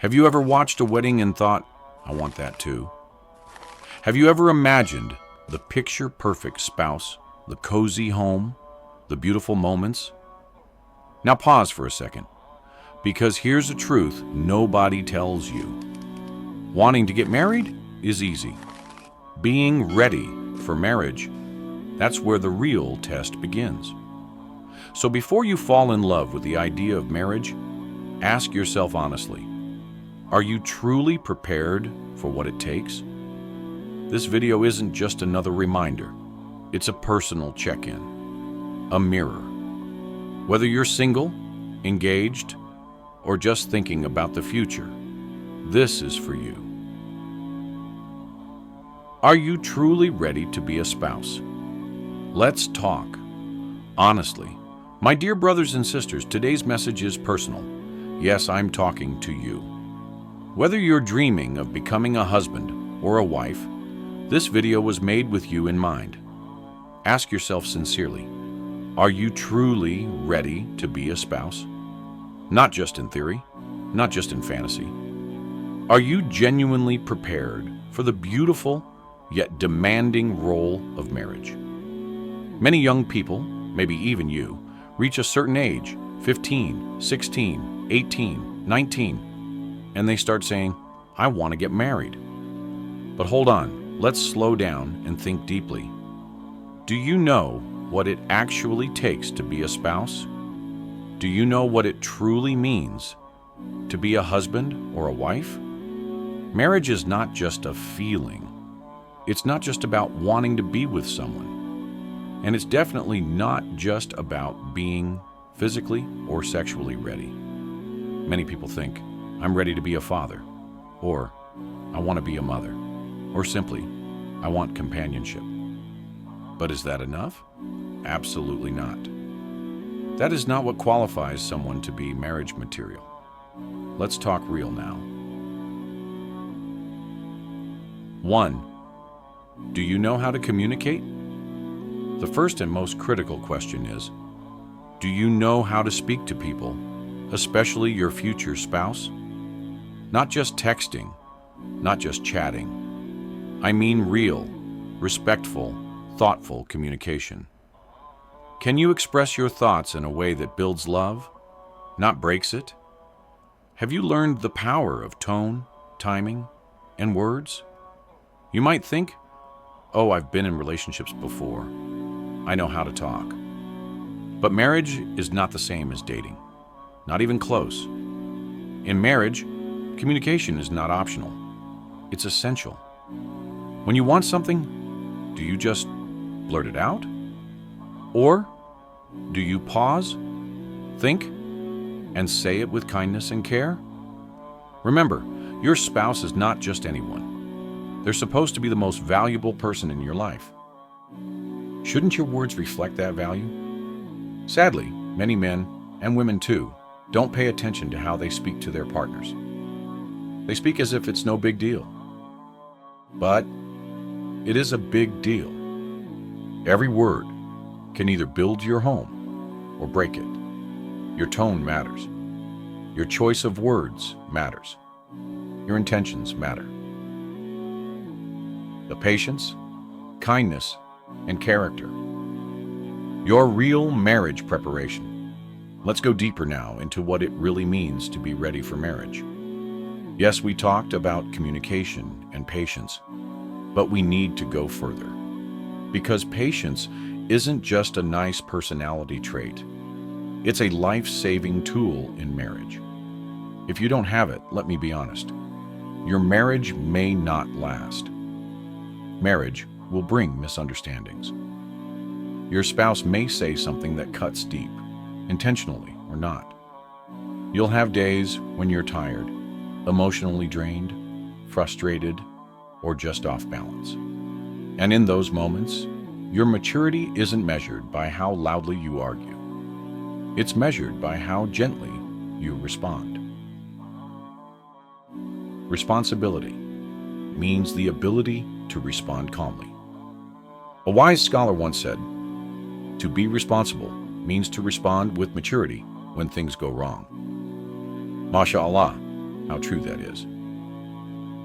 Have you ever watched a wedding and thought, I want that too? Have you ever imagined the picture-perfect spouse, the cozy home, the beautiful moments? Now pause for a second, because here's a truth nobody tells you. Wanting to get married is easy. Being ready for marriage, that's where the real test begins. So before you fall in love with the idea of marriage, ask yourself honestly, are you truly prepared for what it takes? This video isn't just another reminder. It's a personal check-in, a mirror. Whether you're single, engaged, or just thinking about the future, this is for you. Are you truly ready to be a spouse? Let's talk. Honestly, my dear brothers and sisters, today's message is personal. Yes, I'm talking to you. Whether you're dreaming of becoming a husband or a wife, this video was made with you in mind. Ask yourself sincerely, are you truly ready to be a spouse? Not just in theory, not just in fantasy. Are you genuinely prepared for the beautiful yet demanding role of marriage? Many young people, maybe even you, reach a certain age, 15, 16, 18, 19, and they start saying, I want to get married. But hold on, let's slow down and think deeply. Do you know what it actually takes to be a spouse? Do you know what it truly means to be a husband or a wife? Marriage is not just a feeling. It's not just about wanting to be with someone. And it's definitely not just about being physically or sexually ready. Many people think, I'm ready to be a father, or I want to be a mother, or simply, I want companionship. But is that enough? Absolutely not. That is not what qualifies someone to be marriage material. Let's talk real now. 1. Do you know how to communicate? The first and most critical question is, do you know how to speak to people, especially your future spouse? Not just texting, not just chatting. I mean real, respectful, thoughtful communication. Can you express your thoughts in a way that builds love, not breaks it? Have you learned the power of tone, timing, and words? You might think, oh, I've been in relationships before. I know how to talk. But marriage is not the same as dating, not even close. In marriage, communication is not optional. It's essential. When you want something, do you just blurt it out? Or do you pause, think, and say it with kindness and care? Remember, your spouse is not just anyone. They're supposed to be the most valuable person in your life. Shouldn't your words reflect that value? Sadly, many men, and women too, don't pay attention to how they speak to their partners. They speak as if it's no big deal. But it is a big deal. Every word can either build your home or break it. Your tone matters. Your choice of words matters. Your intentions matter. The patience, kindness, and character. Your real marriage preparation. Let's go deeper now into what it really means to be ready for marriage. Yes, we talked about communication and patience, but we need to go further. Because patience isn't just a nice personality trait. It's a life-saving tool in marriage. If you don't have it, let me be honest, your marriage may not last. Marriage will bring misunderstandings. Your spouse may say something that cuts deep, intentionally or not. You'll have days when you're tired, emotionally drained, frustrated, or just off balance. And in those moments, your maturity isn't measured by how loudly you argue. It's measured by how gently you respond. Responsibility means the ability to respond calmly. A wise scholar once said, to be responsible means to respond with maturity when things go wrong. MashaAllah, how true that is.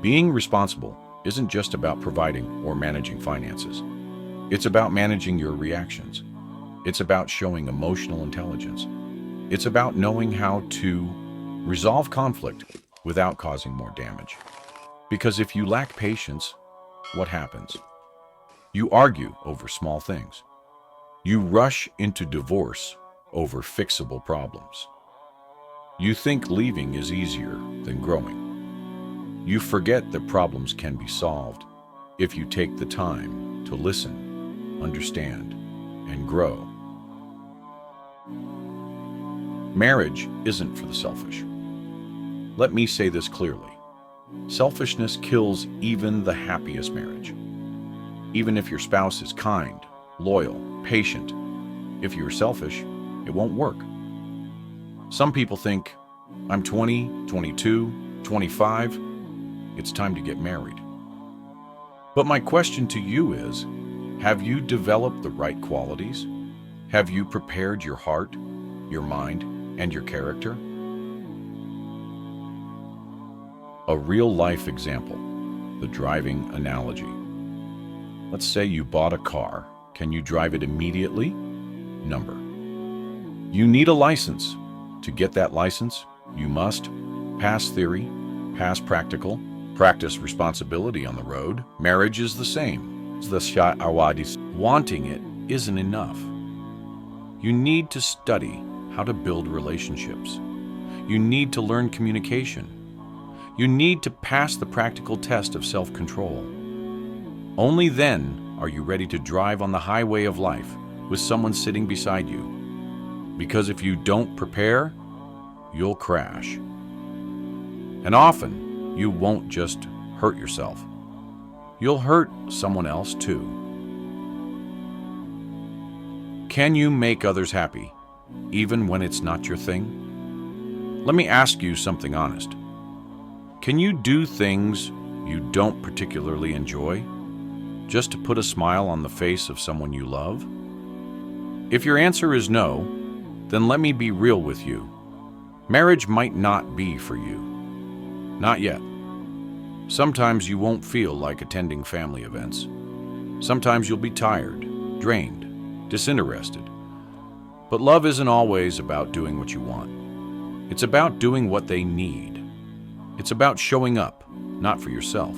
Being responsible isn't just about providing or managing finances. It's about managing your reactions. It's about showing emotional intelligence. It's about knowing how to resolve conflict without causing more damage. Because if you lack patience, what happens? You argue over small things. You rush into divorce over fixable problems. You think leaving is easier than growing. You forget that problems can be solved if you take the time to listen, understand, and grow. Marriage isn't for the selfish. Let me say this clearly. Selfishness kills even the happiest marriage. Even if your spouse is kind, loyal, patient, if you're selfish, it won't work. Some people think, I'm 20, 22, 25, it's time to get married. But my question to you is, have you developed the right qualities? Have you prepared your heart, your mind, and your character? A real-life example, the driving analogy. Let's say you bought a car. Can you drive it immediately? Number. You need a license. To get that license, you must pass theory, pass practical, practice responsibility on the road. Marriage is the same. Wanting it isn't enough. You need to study how to build relationships. You need to learn communication. You need to pass the practical test of self-control. Only then are you ready to drive on the highway of life with someone sitting beside you. Because if you don't prepare, you'll crash. And often, you won't just hurt yourself. You'll hurt someone else too. Can you make others happy, even when it's not your thing? Let me ask you something honest. Can you do things you don't particularly enjoy, just to put a smile on the face of someone you love? If your answer is no, then let me be real with you. Marriage might not be for you. Not yet. Sometimes you won't feel like attending family events. Sometimes you'll be tired, drained, disinterested. But love isn't always about doing what you want. It's about doing what they need. It's about showing up, not for yourself,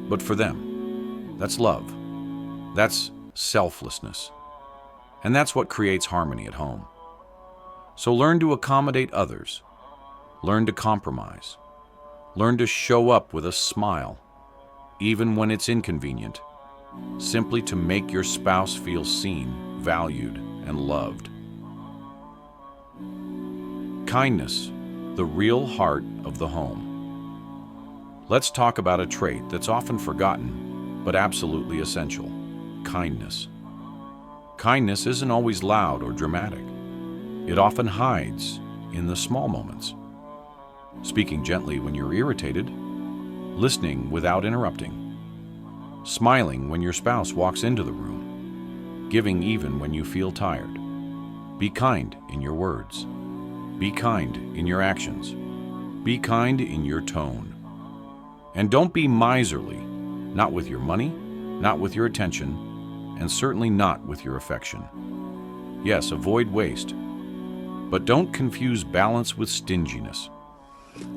but for them. That's love. That's selflessness. And that's what creates harmony at home. So learn to accommodate others. Learn to compromise. Learn to show up with a smile, even when it's inconvenient, simply to make your spouse feel seen, valued, and loved. Kindness, the real heart of the home. Let's talk about a trait that's often forgotten, but absolutely essential: kindness. Kindness isn't always loud or dramatic. It often hides in the small moments. Speaking gently when you're irritated, listening without interrupting, smiling when your spouse walks into the room, giving even when you feel tired. Be kind in your words. Be kind in your actions. Be kind in your tone. And don't be miserly, not with your money, not with your attention, and certainly not with your affection. Yes, avoid waste, but don't confuse balance with stinginess.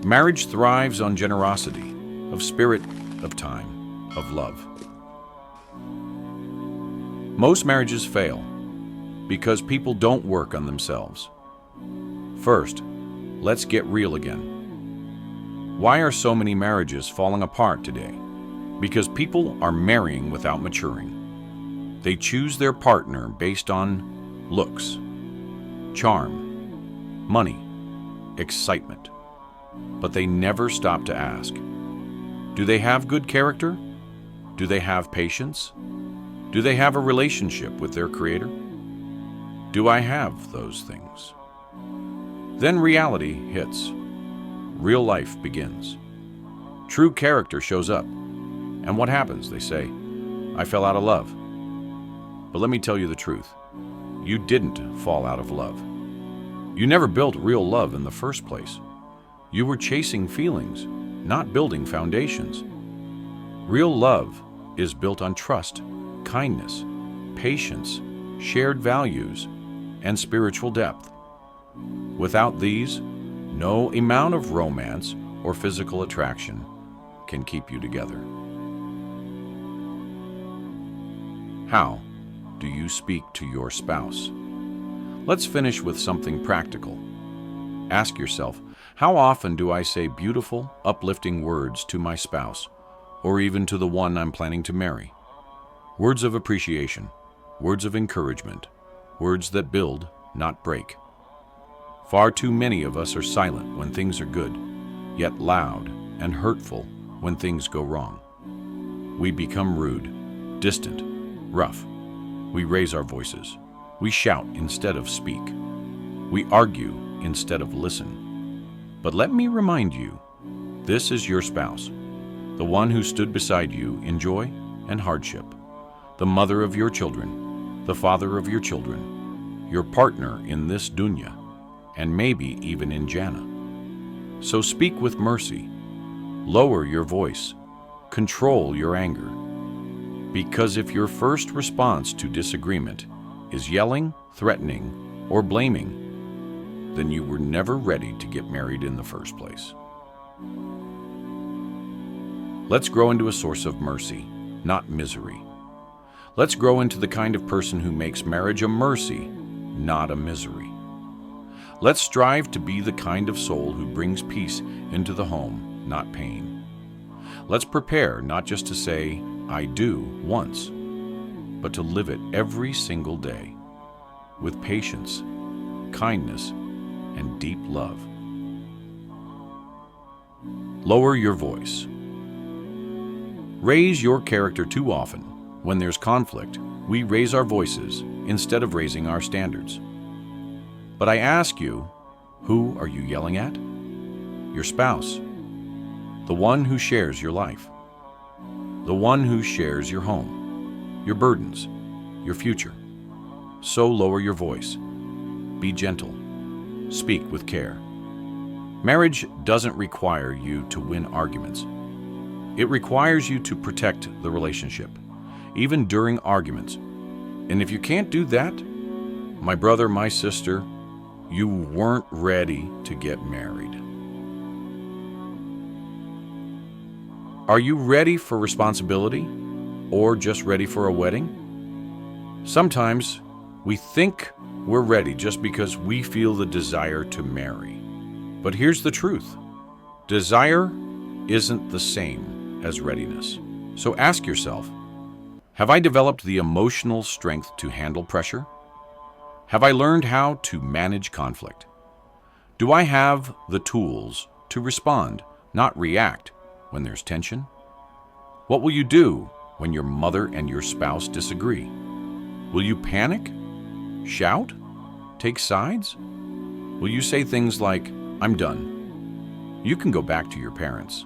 Marriage thrives on generosity, of spirit, of time, of love. Most marriages fail because people don't work on themselves. First, let's get real again. Why are so many marriages falling apart today? Because people are marrying without maturing. They choose their partner based on looks, charm, money, excitement. But they never stop to ask, do they have good character? Do they have patience? Do they have a relationship with their Creator? Do I have those things? Then reality hits. Real life begins. True character shows up. And what happens? They say, I fell out of love. But let me tell you the truth. You didn't fall out of love. You never built real love in the first place. You were chasing feelings, not building foundations. Real love is built on trust, kindness, patience, shared values, and spiritual depth. Without these, no amount of romance or physical attraction can keep you together. How do you speak to your spouse? Let's finish with something practical. Ask yourself, how often do I say beautiful, uplifting words to my spouse, or even to the one I'm planning to marry? Words of appreciation, words of encouragement, words that build, not break. Far too many of us are silent when things are good, yet loud and hurtful when things go wrong. We become rude, distant, rough. We raise our voices. We shout instead of speak. We argue instead of listen. But let me remind you, this is your spouse, the one who stood beside you in joy and hardship, the mother of your children, the father of your children, your partner in this dunya, and maybe even in Jannah. So speak with mercy, lower your voice, control your anger. Because if your first response to disagreement is yelling, threatening, or blaming, then you were never ready to get married in the first place. Let's grow into a source of mercy, not misery. Let's grow into the kind of person who makes marriage a mercy, not a misery. Let's strive to be the kind of soul who brings peace into the home, not pain. Let's prepare not just to say, I do once, but to live it every single day with patience, kindness, and deep love. Lower your voice. Raise your character too often. When there's conflict, we raise our voices instead of raising our standards. But I ask you, who are you yelling at? Your spouse, the one who shares your life, the one who shares your home, your burdens, your future. So lower your voice. Be gentle. Speak with care. Marriage doesn't require you to win arguments. It requires you to protect the relationship, even during arguments. And if you can't do that, my brother, my sister, you weren't ready to get married. Are you ready for responsibility, or just ready for a wedding? Sometimes we think we're ready just because we feel the desire to marry. But here's the truth. Desire isn't the same as readiness. So ask yourself, have I developed the emotional strength to handle pressure? Have I learned how to manage conflict? Do I have the tools to respond, not react, when there's tension? What will you do when your mother and your spouse disagree? Will you panic? Shout? Take sides? Will you say things like, I'm done? You can go back to your parents.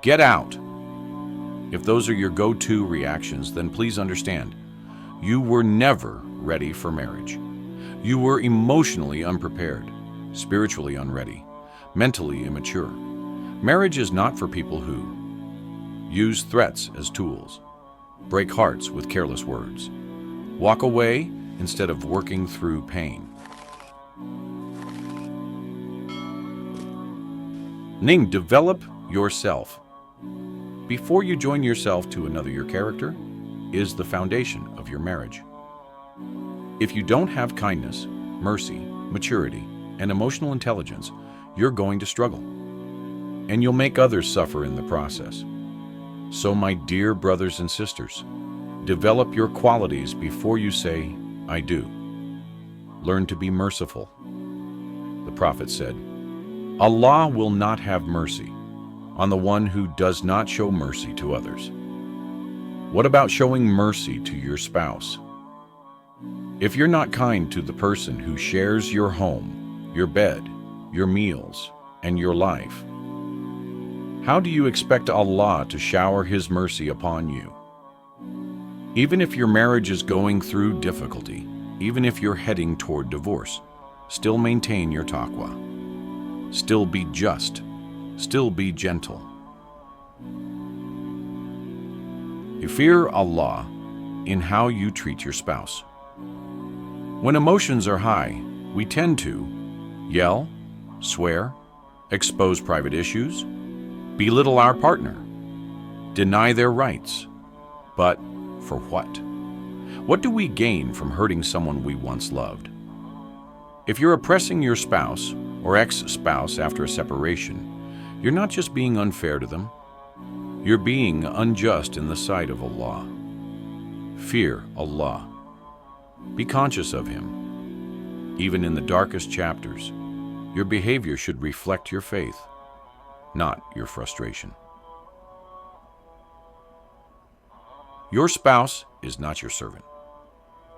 Get out. If those are your go-to reactions, then please understand, you were never ready for marriage. You were emotionally unprepared, spiritually unready, mentally immature. Marriage is not for people who use threats as tools, break hearts with careless words, walk away instead of working through pain. Ning, develop yourself. Before you join yourself to another, your character is the foundation of your marriage. If you don't have kindness, mercy, maturity, and emotional intelligence, you're going to struggle. And you'll make others suffer in the process. So, my dear brothers and sisters, develop your qualities before you say, I do. Learn to be merciful. The Prophet said, Allah will not have mercy on the one who does not show mercy to others. What about showing mercy to your spouse? If you're not kind to the person who shares your home, your bed, your meals, and your life, how do you expect Allah to shower His mercy upon you? Even if your marriage is going through difficulty, even if you're heading toward divorce, still maintain your taqwa. Still be just. Still be gentle. You fear Allah in how you treat your spouse. When emotions are high, we tend to yell, swear, expose private issues, belittle our partner, deny their rights. But for what? What do we gain from hurting someone we once loved? If you're oppressing your spouse or ex-spouse after a separation, you're not just being unfair to them, you're being unjust in the sight of Allah. Fear Allah. Be conscious of Him. Even in the darkest chapters, your behavior should reflect your faith, not your frustration. Your spouse is not your servant.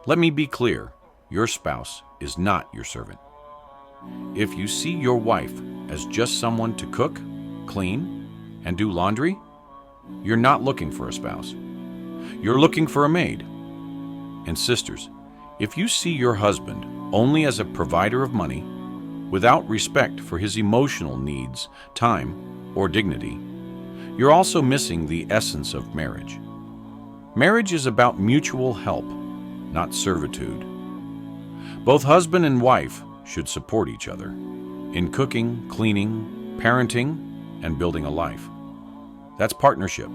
Let me be clear, your spouse is not your servant. If you see your wife as just someone to cook, clean, and do laundry, you're not looking for a spouse. You're looking for a maid. And sisters, if you see your husband only as a provider of money, without respect for his emotional needs, time, or dignity, you're also missing the essence of marriage. Marriage is about mutual help, not servitude. Both husband and wife should support each other in cooking, cleaning, parenting, and building a life. That's partnership.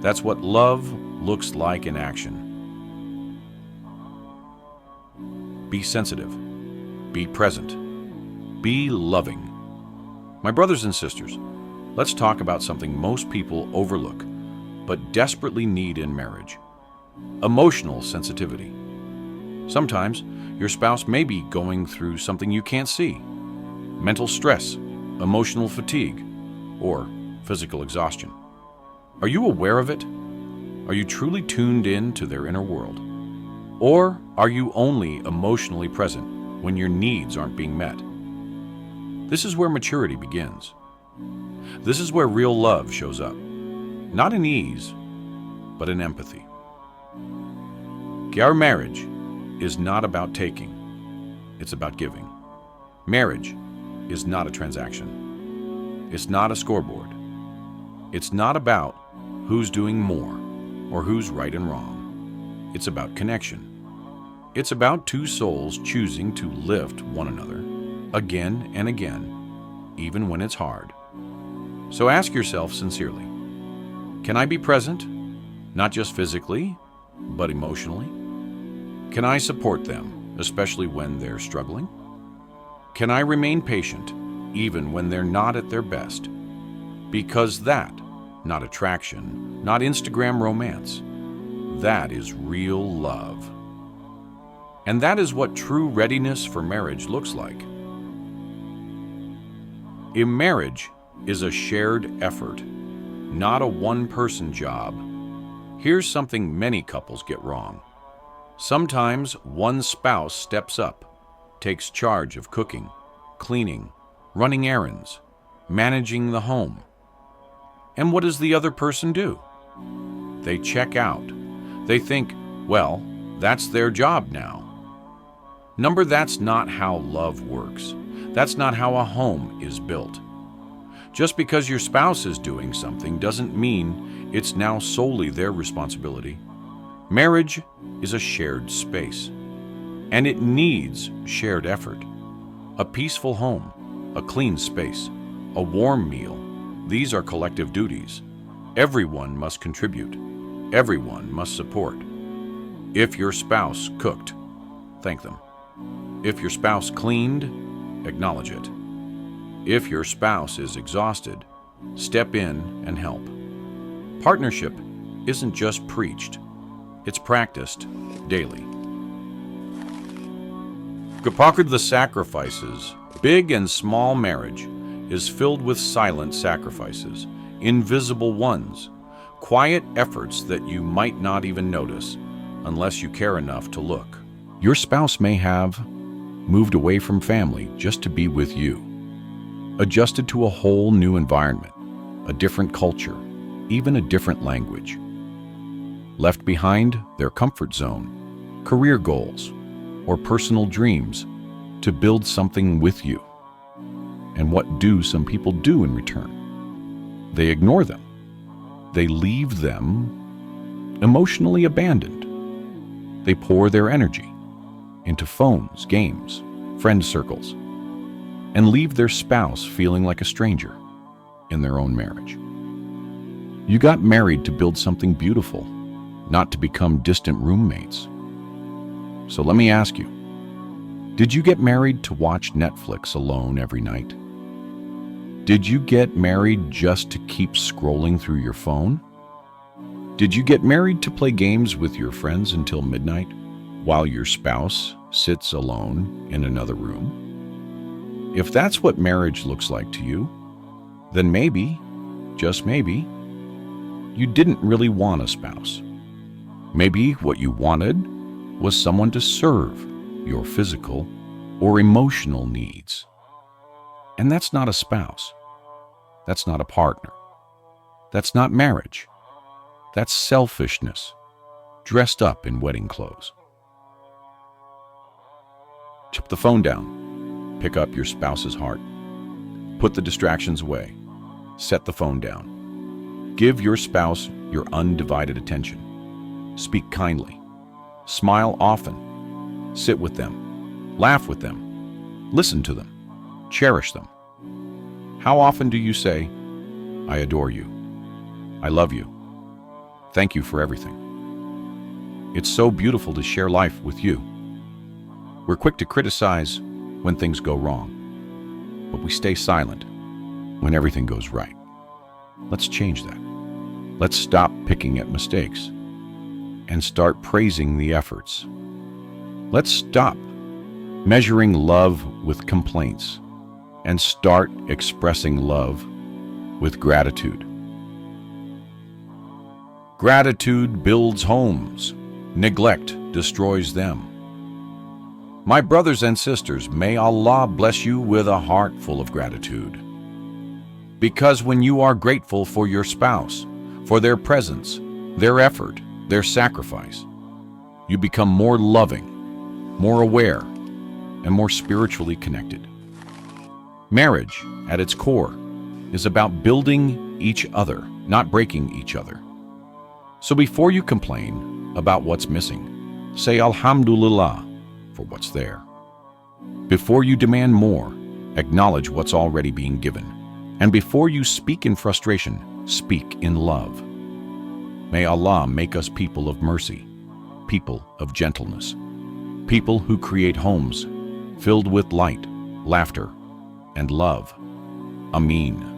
That's what love looks like in action. Be sensitive. Be present. Be loving. My brothers and sisters, let's talk about something most people overlook but desperately need in marriage: emotional sensitivity. Sometimes your spouse may be going through something you can't see: mental stress, emotional fatigue, or physical exhaustion. Are you aware of it? Are you truly tuned in to their inner world? Or are you only emotionally present when your needs aren't being met? This is where maturity begins. This is where real love shows up. Not in ease, but in empathy. Our marriage is not about taking, it's about giving. Marriage is not a transaction. It's not a scoreboard. It's not about who's doing more or who's right and wrong. It's about connection. It's about two souls choosing to lift one another again and again, even when it's hard. So ask yourself sincerely, can I be present, not just physically, but emotionally? Can I support them, especially when they're struggling? Can I remain patient, even when they're not at their best? Because that, not attraction, not Instagram romance, that is real love. And that is what true readiness for marriage looks like. In marriage is a shared effort, not a one-person job. Here's something many couples get wrong. Sometimes one spouse steps up, takes charge of cooking, cleaning, running errands, managing the home. And what does the other person do? They check out. They think, well, that's their job now. That's not how love works. That's not how a home is built. Just because your spouse is doing something doesn't mean it's now solely their responsibility. Marriage is a shared space, and it needs shared effort. A peaceful home, a clean space, a warm meal, these are collective duties. Everyone must contribute. Everyone must support. If your spouse cooked, thank them. If your spouse cleaned, acknowledge it. If your spouse is exhausted, step in and help. Partnership isn't just preached, it's practiced daily. Gopakard, the sacrifices, big and small marriage, is filled with silent sacrifices, invisible ones, quiet efforts that you might not even notice unless you care enough to look. Your spouse may have moved away from family just to be with you, adjusted to a whole new environment, a different culture, even a different language. Left behind their comfort zone, career goals, or personal dreams to build something with you. And what do some people do in return? They ignore them. They leave them emotionally abandoned. They pour their energy into phones, games, friend circles, and leave their spouse feeling like a stranger in their own marriage. You got married to build something beautiful, not to become distant roommates. So let me ask you, did you get married to watch Netflix alone every night? Did you get married just to keep scrolling through your phone? Did you get married to play games with your friends until midnight while your spouse sits alone in another room? If that's what marriage looks like to you, then maybe, just maybe, you didn't really want a spouse. Maybe what you wanted was someone to serve your physical or emotional needs. And that's not a spouse. That's not a partner. That's not marriage. That's selfishness, dressed up in wedding clothes. Put the phone down. Pick up your spouse's heart. Put the distractions away. Set the phone down. Give your spouse your undivided attention. Speak kindly. Smile often. Sit with them. Laugh with them. Listen to them. Cherish them. How often do you say, "I adore you. I love you. Thank you for everything"? It's so beautiful to share life with you. We're quick to criticize when things go wrong, but we stay silent when everything goes right. Let's change that. Let's stop picking at mistakes and start praising the efforts. Let's stop measuring love with complaints and start expressing love with gratitude. Gratitude builds homes. Neglect destroys them. My brothers and sisters, may Allah bless you with a heart full of gratitude. Because when you are grateful for your spouse, for their presence, their effort, their sacrifice, you become more loving, more aware, and more spiritually connected. Marriage, at its core, is about building each other, not breaking each other. So before you complain about what's missing, say Alhamdulillah for what's there. Before you demand more, acknowledge what's already being given. And before you speak in frustration, speak in love. May Allah make us people of mercy, people of gentleness, people who create homes filled with light, laughter, and love. Ameen.